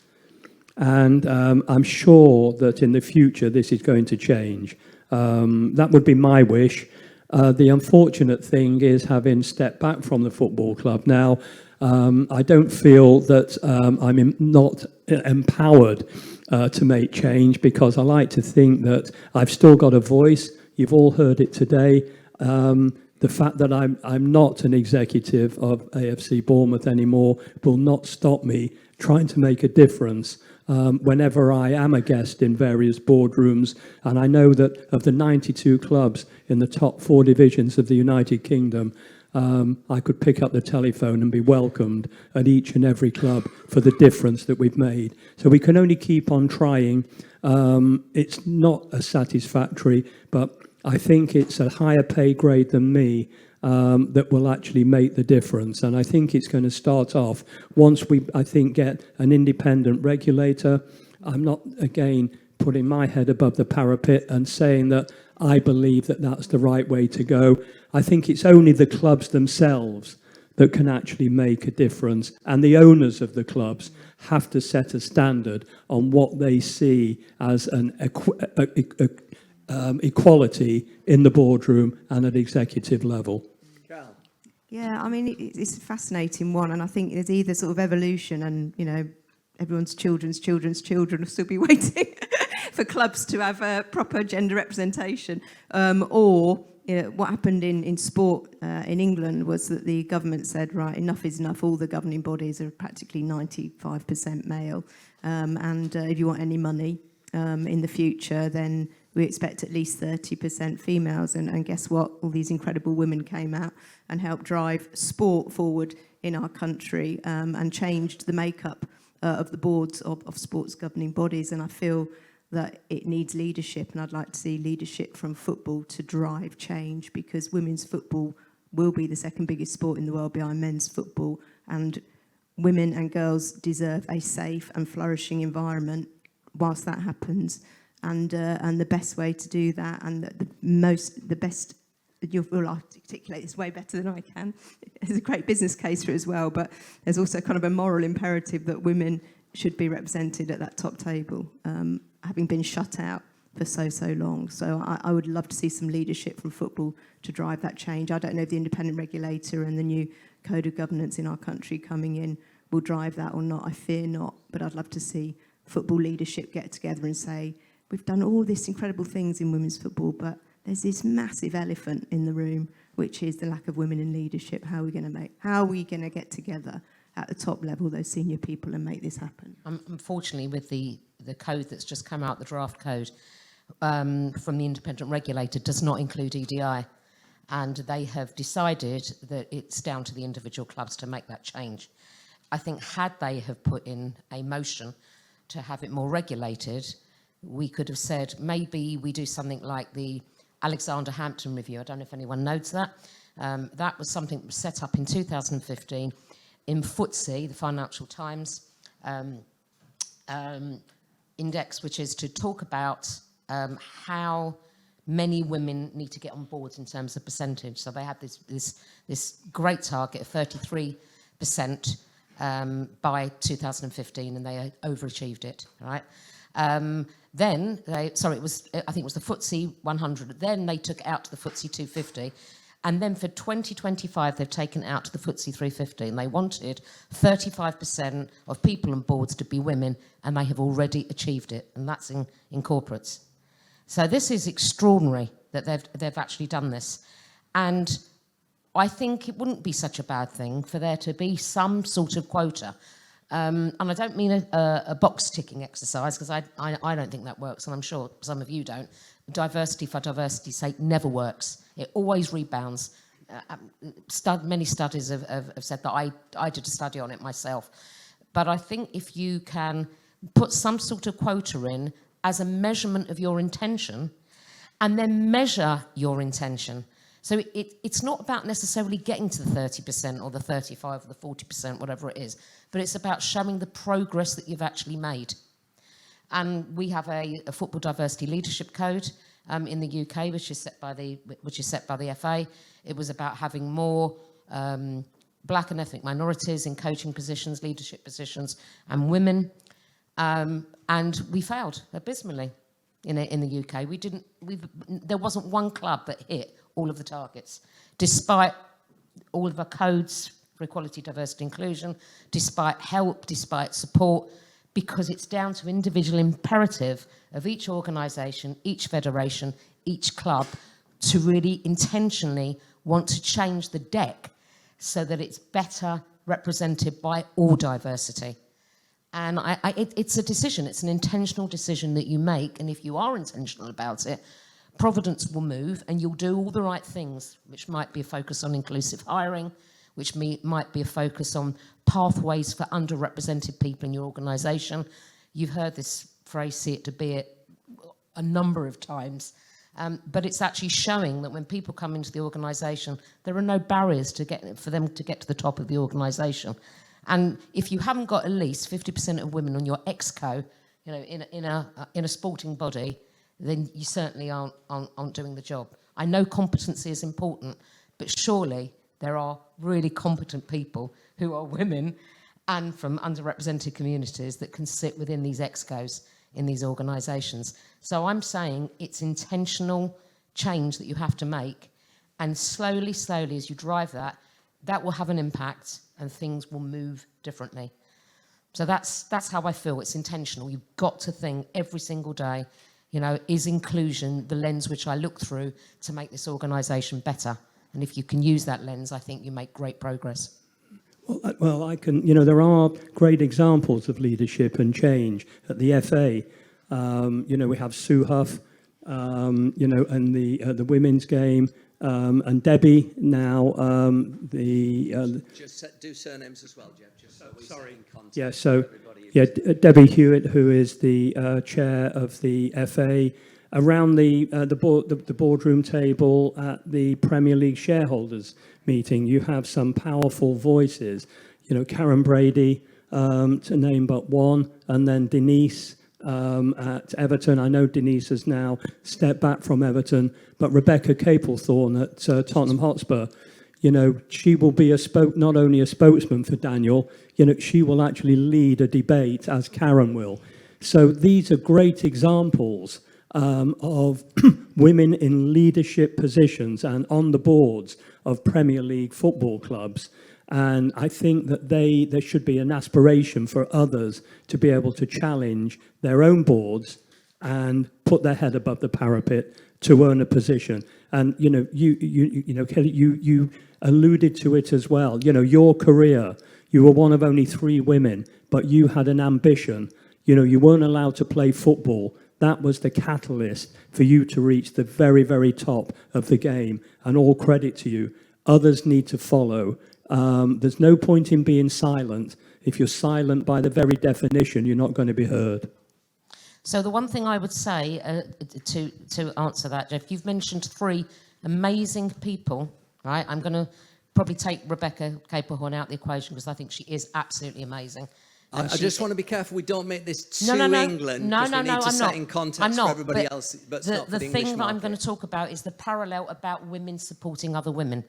And I'm sure that in the future this is going to change. That would be my wish. The unfortunate thing is, having stepped back from the football club now, I don't feel that I'm not empowered to make change, because I like to think that I've still got a voice. You've all heard it today. The fact that I'm not an executive of AFC Bournemouth anymore will not stop me trying to make a difference whenever I am a guest in various boardrooms, and I know that of the 92 clubs in the top 4 divisions of the United Kingdom, I could pick up the telephone and be welcomed at each and every club for the difference that we've made. So we can only keep on trying. It's not as satisfactory, but I think it's a higher pay grade than me that will actually make the difference. And I think it's going to start off once we, I think, get an independent regulator. I'm not, again, putting my head above the parapet and saying that I believe that that's the right way to go. I think it's only the clubs themselves that can actually make a difference, and the owners of the clubs have to set a standard on what they see as an equality in the boardroom and at executive level. Yeah, I mean, it's a fascinating one, and I think there's either sort of evolution and, you know, everyone's children's will still be waiting for clubs to have a proper gender representation, or you know, what happened in sport in England was that the government said, right, enough is enough. All the governing bodies are practically 95% male, and if you want any money in the future, then we expect at least 30% females. And guess what? All these incredible women came out and helped drive sport forward in our country, and changed the makeup of the boards of sports governing bodies. And I feel that it needs leadership, and I'd like to see leadership from football to drive change, because women's football will be the second biggest sport in the world behind men's football, and women and girls deserve a safe and flourishing environment whilst that happens. And the best way to do that, and the best, you'll articulate this way better than I can. There's a great business case for it as well, but there's also kind of a moral imperative that women should be represented at that top table, having been shut out for so long. So I would love to see some leadership from football to drive that change. I don't know if the independent regulator and the new code of governance in our country coming in will drive that or not. I fear not, but I'd love to see football leadership get together and say, we've done all these incredible things in women's football, but there's this massive elephant in the room, which is the lack of women in leadership. How are we going to get together at the top level, those senior people, and make this happen? Unfortunately, with the code that's just come out, the draft code from the independent regulator, does not include EDI. And they have decided that it's down to the individual clubs to make that change. I think had they have put in a motion to have it more regulated, we could have said maybe we do something like the Alexander Hampton Review. I don't know if anyone knows that. That was something that was set up in 2015 in FTSE, the Financial Times index, which is to talk about how many women need to get on board in terms of percentage. So they had this great target of 33% by 2015, and they overachieved it, right? Then I think it was the FTSE 100. Then they took it out to the FTSE 250. And then for 2025, they've taken it out to the FTSE 350. And they wanted 35% of people on boards to be women, and they have already achieved it. And that's in corporates. So this is extraordinary that they've actually done this. And I think it wouldn't be such a bad thing for there to be some sort of quota. And I don't mean a box-ticking exercise, because I don't think that works, and I'm sure some of you don't. Diversity for diversity's sake never works. It always rebounds. Many studies have said that. I did a study on it myself. But I think if you can put some sort of quota in as a measurement of your intention, and then measure your intention. So it's not about necessarily getting to the 30% or the 35% or the 40%, whatever it is, but it's about showing the progress that you've actually made. And we have a football diversity leadership code in the UK, which is set by the FA. It was about having more black and ethnic minorities in coaching positions, leadership positions, and women. And we failed abysmally in the UK. There wasn't one club that hit all of the targets, despite all of our codes for equality, diversity, inclusion, despite help, despite support, because it's down to individual imperative of each organisation, each federation, each club to really intentionally want to change the deck so that it's better represented by all diversity. And it's a decision. It's an intentional decision that you make. And if you are intentional about it, Providence will move and you'll do all the right things, which might be a focus on inclusive hiring, which might be a focus on pathways for underrepresented people in your organisation. You've heard this phrase, see it to be it, a number of times. But it's actually showing that when people come into the organisation, there are no barriers for them to get to the top of the organisation. And if you haven't got at least 50% of women on your exco, you know, in a sporting body, then you certainly aren't doing the job. I know competency is important, but surely there are really competent people who are women and from underrepresented communities that can sit within these excos in these organisations. So I'm saying it's intentional change that you have to make, and slowly, as you drive that, that will have an impact and things will move differently. So that's how I feel. It's intentional. You've got to think every single day, you know, is inclusion the lens which I look through to make this organisation better? And if you can use that lens, I think you make great progress. Well, I can, you know, there are great examples of leadership and change at the FA. You know, we have Sue Huff, you know, and the women's game. And Debbie now, Just do surnames as well, Jeff, just so we sorry. in context. Yeah, so, yeah, Debbie Hewitt, who is the chair of the FA, around the boardroom table at the Premier League shareholders meeting, you have some powerful voices, you know, Karen Brady, to name but one, and then Denise, at Everton. I know Denise has now stepped back from Everton, but Rebecca Capelthorne at Tottenham Hotspur, you know, she will be not only a spokesman for Daniel, you know, she will actually lead a debate as Karen will. So these are great examples of women in leadership positions and on the boards of Premier League football clubs. And I think that there should be an aspiration for others to be able to challenge their own boards and put their head above the parapet to earn a position. And you know, you know, Kelly, you alluded to it as well. You know, your career, you were one of only 3 women, but you had an ambition. You know, you weren't allowed to play football. That was the catalyst for you to reach the very, very top of the game. And all credit to you. Others need to follow. There's no point in being silent. If you're silent by the very definition, you're not going to be heard. So the one thing I would say to answer that, Jeff, you've mentioned 3 amazing people, right? I'm going to probably take Rebecca Capelthorne out of the equation because I think she is absolutely amazing. I just want to be careful we don't make this too England. No, we need to I'm set not. in context I'm not, for everybody else, but it's not for the English thing that I'm market. going to talk about is the parallel about women supporting other women.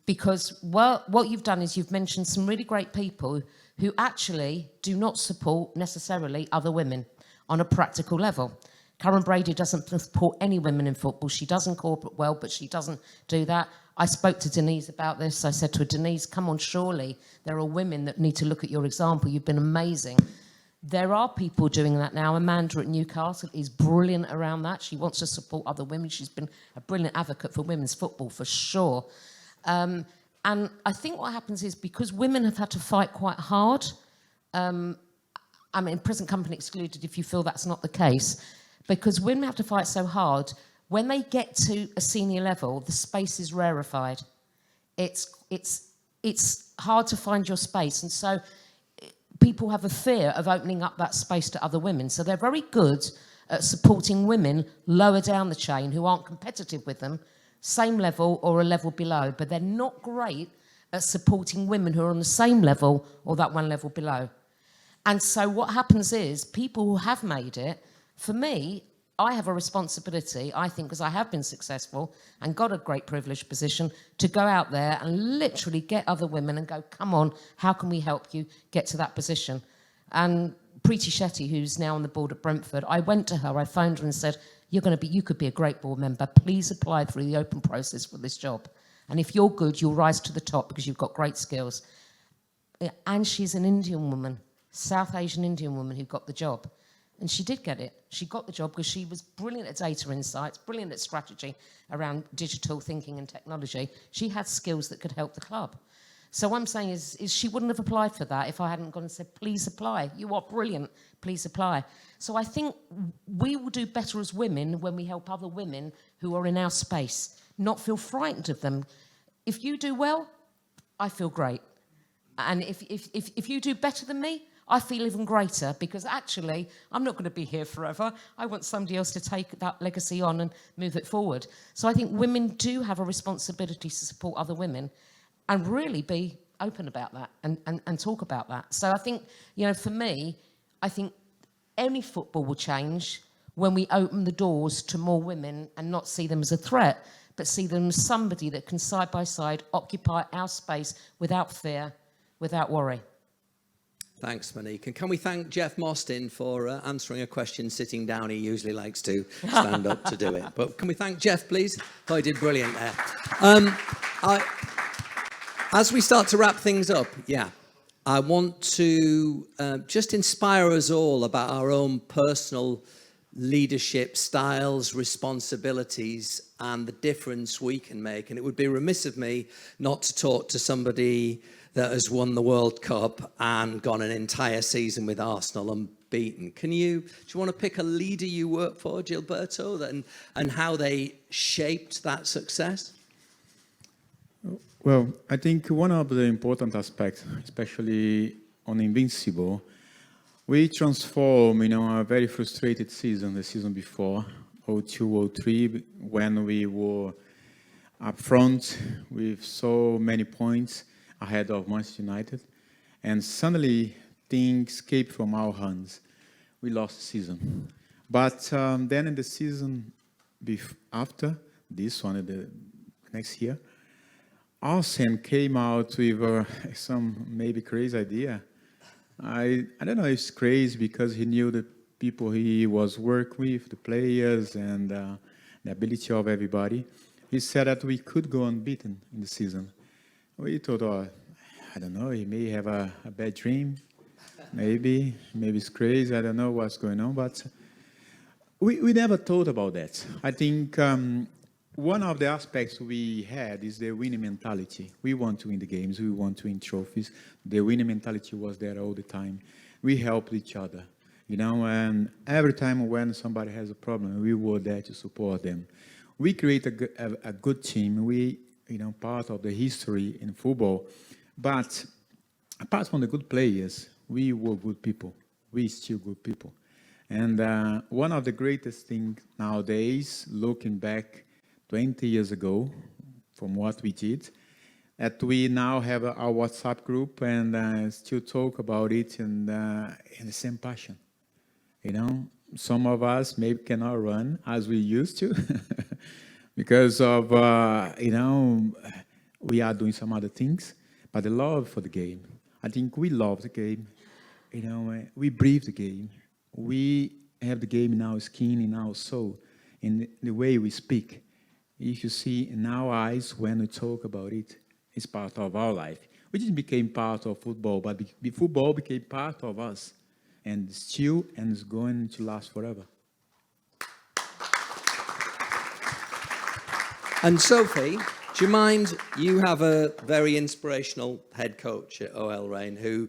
Because what you've done is you've mentioned some really great people who actually do not support necessarily other women on a practical level. Karen Brady doesn't support any women in football. She does in corporate well, but she doesn't do that. I spoke to Denise about this. I said to her, Denise, come on, surely there are women that need to look at your example. You've been amazing. There are people doing that now. Amanda at Newcastle is brilliant around that. She wants to support other women. She's been a brilliant advocate for women's football, for sure. And I think what happens is because women have had to fight quite hard, I mean, present company excluded if you feel that's not the case, because women have to fight so hard, when they get to a senior level, the space is rarefied. It's hard to find your space, and so people have a fear of opening up that space to other women. So they're very good at supporting women lower down the chain who aren't competitive with them, same level or a level below, but they're not great at supporting women who are on the same level or that one level below. And so what happens is people who have made it, for me, I have a responsibility, I think, because I have been successful and got a great privileged position, to go out there and literally get other women and go, come on, how can we help you get to that position? And Preeti Shetty, who's now on the board at Brentford, I went to her, I phoned her and said, you could be a great board member. Please apply through the open process for this job. And if you're good, you'll rise to the top because you've got great skills. And she's an Indian woman, South Asian Indian woman who got the job. And she did get it. She got the job because she was brilliant at data insights, brilliant at strategy around digital thinking and technology. She had skills that could help the club. So what I'm saying is she wouldn't have applied for that if I hadn't gone and said, please apply. You are brilliant, please apply. So I think we will do better as women when we help other women who are in our space, not feel frightened of them. If you do well, I feel great. And if you do better than me, I feel even greater, because actually I'm not going to be here forever. I want somebody else to take that legacy on and move it forward. So I think women do have a responsibility to support other women and really be open about that and talk about that. So I think, you know, for me, I think any football will change when we open the doors to more women and not see them as a threat, but see them as somebody that can side by side occupy our space without fear, without worry. Thanks, Monique. And can we thank Jeff Mostyn for answering a question sitting down? He usually likes to stand up to do it. But can we thank Jeff, please? Oh, he did brilliant there. As we start to wrap things up, I want to just inspire us all about our own personal leadership styles, responsibilities, and the difference we can make. And it would be remiss of me not to talk to somebody that has won the World Cup and gone an entire season with Arsenal unbeaten. Do you want to pick a leader you work for, Gilberto, and how they shaped that success? Well, I think one of the important aspects, especially on Invincible, we transform, a very frustrated season, the season before, 02-03, when we were up front with so many points ahead of Manchester United, and suddenly things escaped from our hands. We lost the season. But then in the season after this one, the next year, Arsene came out with some maybe crazy idea. I don't know if it's crazy because he knew the people he was working with, the players, and the ability of everybody. He said that we could go unbeaten in the season. We thought, I don't know, he may have a bad dream. Maybe it's crazy. I don't know what's going on. But we never thought about that. I think one of the aspects we had is the winning mentality. We want to win the games. We want to win trophies. The winning mentality was there all the time. We helped each other, and every time when somebody has a problem, we were there to support them. We create a good team. We, part of the history in football. But apart from the good players, we were good people. We still good people. And one of the greatest things nowadays, looking back 20 years ago from what we did, that we now have our WhatsApp group and still talk about it in the same passion. Some of us maybe cannot run as we used to because of, we are doing some other things. But the love for the game, I think we love the game. We breathe the game. We have the game in our skin, in our soul, in the way we speak. If you see in our eyes when we talk about it, it's part of our life. We didn't become part of football, but football became part of us, and still, and it's going to last forever. And Sophie, do you mind, you have a very inspirational head coach at OL Reign who,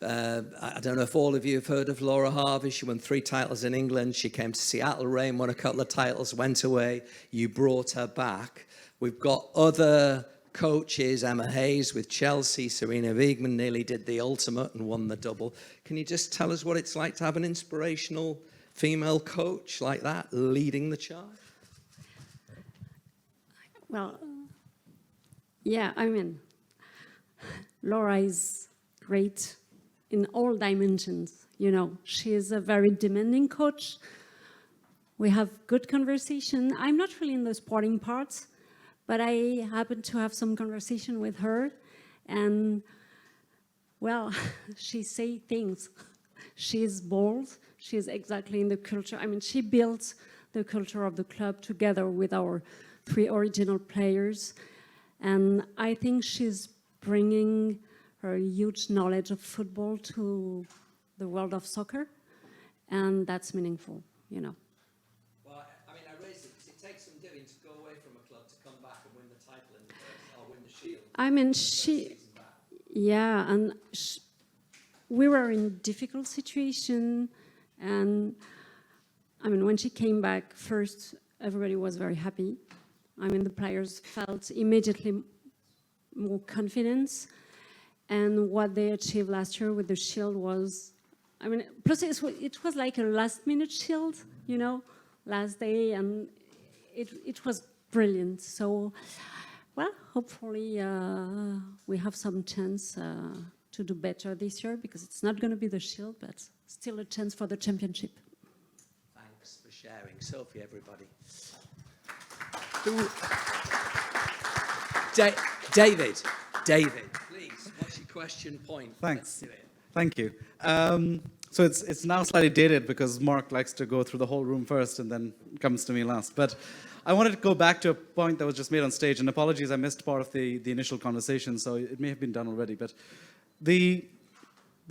I don't know if all of you have heard of Laura Harvey. She won 3 titles in England. She came to Seattle Reign, won a couple of titles, went away. You brought her back. We've got other coaches, Emma Hayes with Chelsea, Serena Wiegman nearly did the ultimate and won the double. Can you just tell us what it's like to have an inspirational female coach like that leading the charge? Well, yeah, Laura is great in all dimensions. She is a very demanding coach. We have good conversation. I'm not really in the sporting parts, but I happen to have some conversation with her. And, well, she say things. She's bold. She's exactly in the culture. She built the culture of the club together with our 3 original players. And I think she's bringing her huge knowledge of football to the world of soccer. And that's meaningful, Well, I raised it because it takes some doing to go away from a club to come back and win the title in the first, or win the Shield. Yeah, and we were in a difficult situation, and I mean, when she came back, first, everybody was very happy. I mean, the players felt immediately more confidence, and what they achieved last year with the Shield was, I mean, plus it was like a last-minute Shield, you know, last day, and it was brilliant. So, well, hopefully we have some chance to do better this year, because it's not going to be the Shield, but still a chance for the championship. Thanks for sharing. Sophie, everybody. David, please, what's your question point? Thanks. Thank you. So it's now slightly dated because Mark likes to go through the whole room first and then comes to me last. But I wanted to go back to a point that was just made on stage, and apologies, I missed part of the initial conversation, so it may have been done already. But the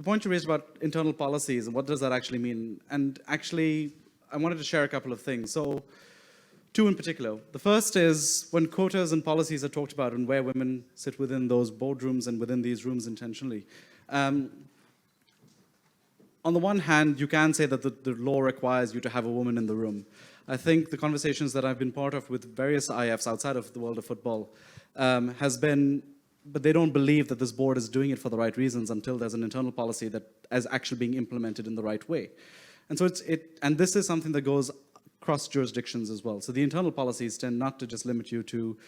point you raised about internal policies and what does that actually mean? And actually, I wanted to share a couple of things. So, two in particular. The first is when quotas and policies are talked about and where women sit within those boardrooms and within these rooms intentionally. On the one hand, you can say that the law requires you to have a woman in the room. I think the conversations that I've been part of with various IFs outside of the world of football has been, but they don't believe that this board is doing it for the right reasons until there's an internal policy that is actually being implemented in the right way. And so and this is something that goes across jurisdictions as well. So the internal policies tend not to just limit you to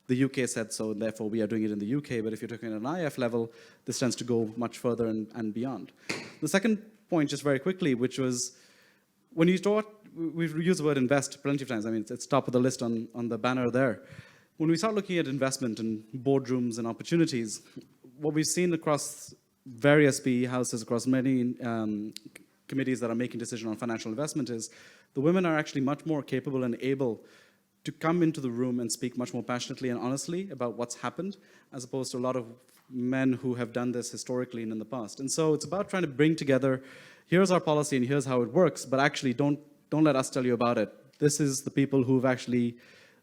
the UK said so, and therefore we are doing it in the UK, but if you're talking at an IF level, this tends to go much further and beyond. The second point, just very quickly, which was, when you thought, we've used the word invest plenty of times, I mean, it's top of the list on the banner there. When we start looking at investment and boardrooms and opportunities, what we've seen across various PE houses, across many committees that are making decisions on financial investment is, the women are actually much more capable and able to come into the room and speak much more passionately and honestly about what's happened, as opposed to a lot of men who have done this historically and in the past. And so it's about trying to bring together, here's our policy and here's how it works, but actually don't let us tell you about it. This is the people who've actually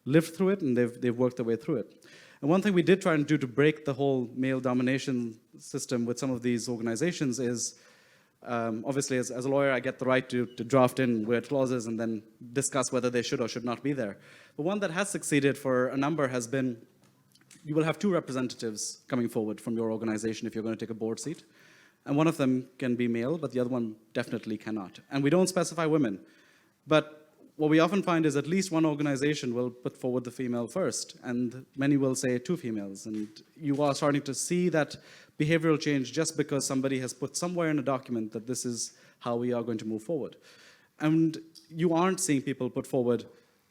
lived through it, and they've worked their way through it. And one thing we did try and do to break the whole male domination system with some of these organizations is, obviously, as a lawyer, I get the right to draft in weird clauses and then discuss whether they should or should not be there. But one that has succeeded for a number has been, you will have 2 representatives coming forward from your organization if you're going to take a board seat. And one of them can be male, but the other one definitely cannot. And we don't specify women. But what we often find is at least one organization will put forward the female first, and many will say 2 females. And you are starting to see that behavioral change just because somebody has put somewhere in a document that this is how we are going to move forward. And you aren't seeing people put forward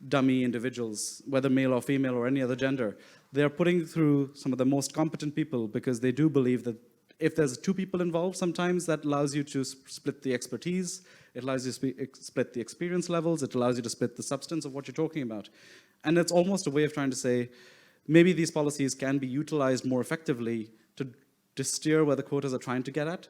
dummy individuals, whether male or female or any other gender. They're putting through some of the most competent people because they do believe that if there's 2 people involved, sometimes that allows you to split the expertise, it allows you to split the experience levels, it allows you to split the substance of what you're talking about. And it's almost a way of trying to say, maybe these policies can be utilized more effectively to steer where the quotas are trying to get at.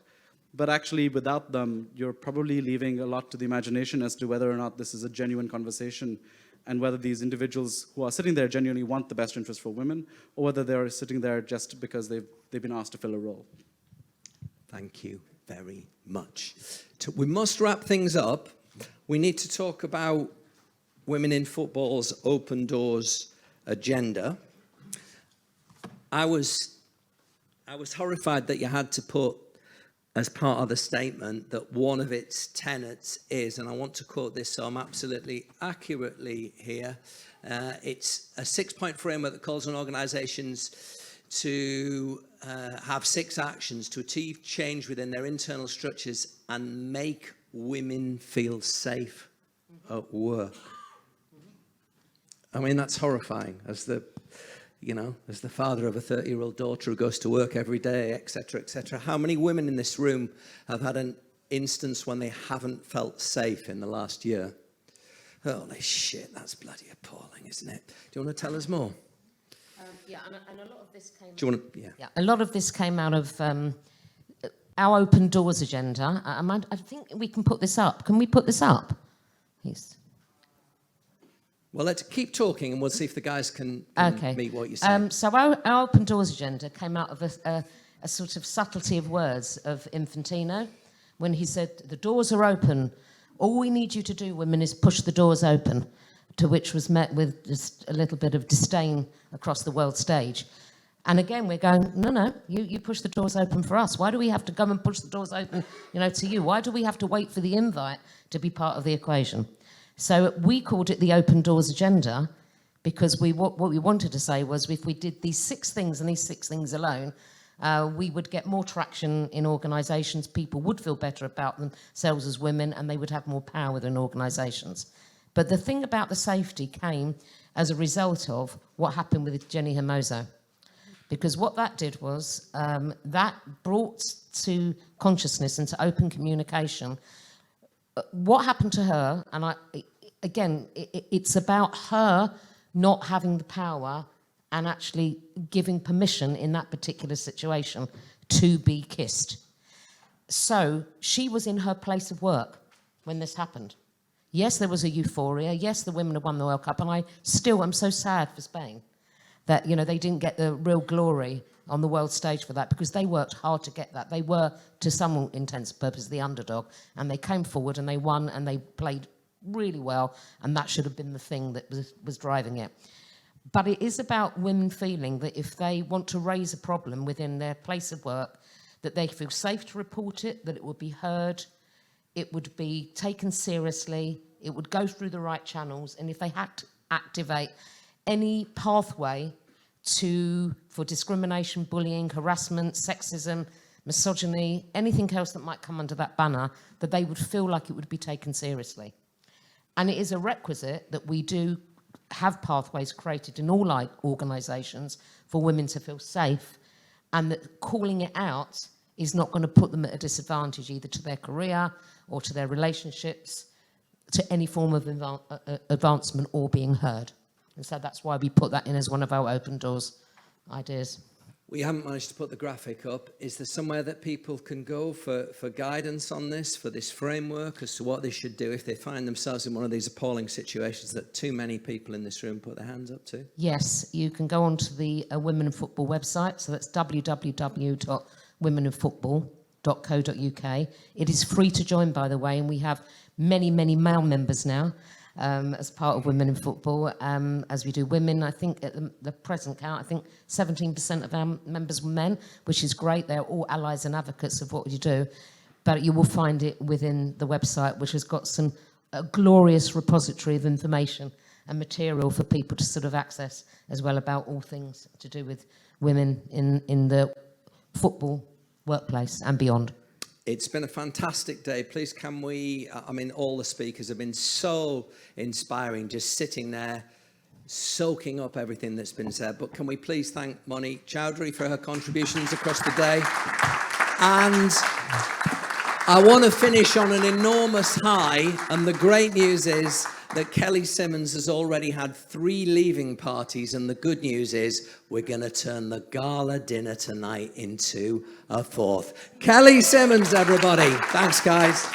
But actually, without them, you're probably leaving a lot to the imagination as to whether or not this is a genuine conversation and whether these individuals who are sitting there genuinely want the best interest for women, or whether they're sitting there just because they've been asked to fill a role. Thank you very much. We must wrap things up. We need to talk about Women in Football's Open Doors agenda. I was horrified that you had to put as part of the statement that one of its tenets is, and I want to quote this so I'm absolutely accurately here, it's a 6-point framework that calls on organisations to have 6 actions to achieve change within their internal structures and make women feel safe at work. I mean, that's horrifying as the father of a 30-year-old daughter who goes to work every day, etc., etc. How many women in this room have had an instance when they haven't felt safe in the last year? Holy shit, that's bloody appalling, isn't it? Do you want to tell us more? Yeah, and a lot of this came. Do you want to? Yeah. A lot of this came out of our Open Doors agenda. I think we can put this up. Can we put this up? Yes. Well, let's keep talking, and we'll see if the guys can Okay. meet what you're saying. So our Open Doors agenda came out of a sort of subtlety of words of Infantino when he said, the doors are open. All we need you to do, women, is push the doors open, to which was met with just a little bit of disdain across the world stage. And again, we're going, no, you push the doors open for us. Why do we have to go and push the doors open, to you? Why do we have to wait for the invite to be part of the equation? So we called it the Open Doors Agenda, because what we wanted to say was, if we did these 6 things and these 6 things alone, we would get more traction in organisations, people would feel better about themselves as women, and they would have more power within organisations. But the thing about the safety came as a result of what happened with Jenny Hermoso. Because what that did was, that brought to consciousness and to open communication what happened to her. And it's about her not having the power and actually giving permission in that particular situation to be kissed. So she was in her place of work when this happened. Yes, there was a euphoria. Yes, the women have won the World Cup. And I still am so sad for Spain that, they didn't get the real glory on the world stage for that, because they worked hard to get that. They were, to some intents and purposes, the underdog, and they came forward and they won and they played really well, and that should have been the thing that was driving it. But it is about women feeling that if they want to raise a problem within their place of work, that they feel safe to report it, that it would be heard, it would be taken seriously, it would go through the right channels, and if they had to activate any pathway for discrimination, bullying, harassment, sexism, misogyny, anything else that might come under that banner, that they would feel like it would be taken seriously. And it is a requisite that we do have pathways created in all organisations for women to feel safe, and that calling it out is not going to put them at a disadvantage either to their career or to their relationships, to any form of advancement or being heard. And so that's why we put that in as one of our open doors ideas. We haven't managed to put the graphic up. Is there somewhere that people can go for guidance on this, for this framework as to what they should do if they find themselves in one of these appalling situations that too many people in this room put their hands up to? Yes, you can go onto the Women in Football website. So that's www.womeninfootball.co.uk. It is free to join, by the way, and we have many, many male members now. As part of Women in Football, as we do women. I think at the present count, I think 17% of our members were men, which is great. They're all allies and advocates of what you do. But you will find it within the website, which has got a glorious repository of information and material for people to sort of access as well, about all things to do with women in the football workplace and beyond. It's been a fantastic day. Please, can we, all the speakers have been so inspiring, just sitting there, soaking up everything that's been said. But can we please thank Monique Choudhuri for her contributions across the day? And I want to finish on an enormous high. And the great news is that Kelly Simmons has already had 3 leaving parties. And the good news is we're going to turn the gala dinner tonight into a 4th. Kelly Simmons, everybody. Thanks, guys.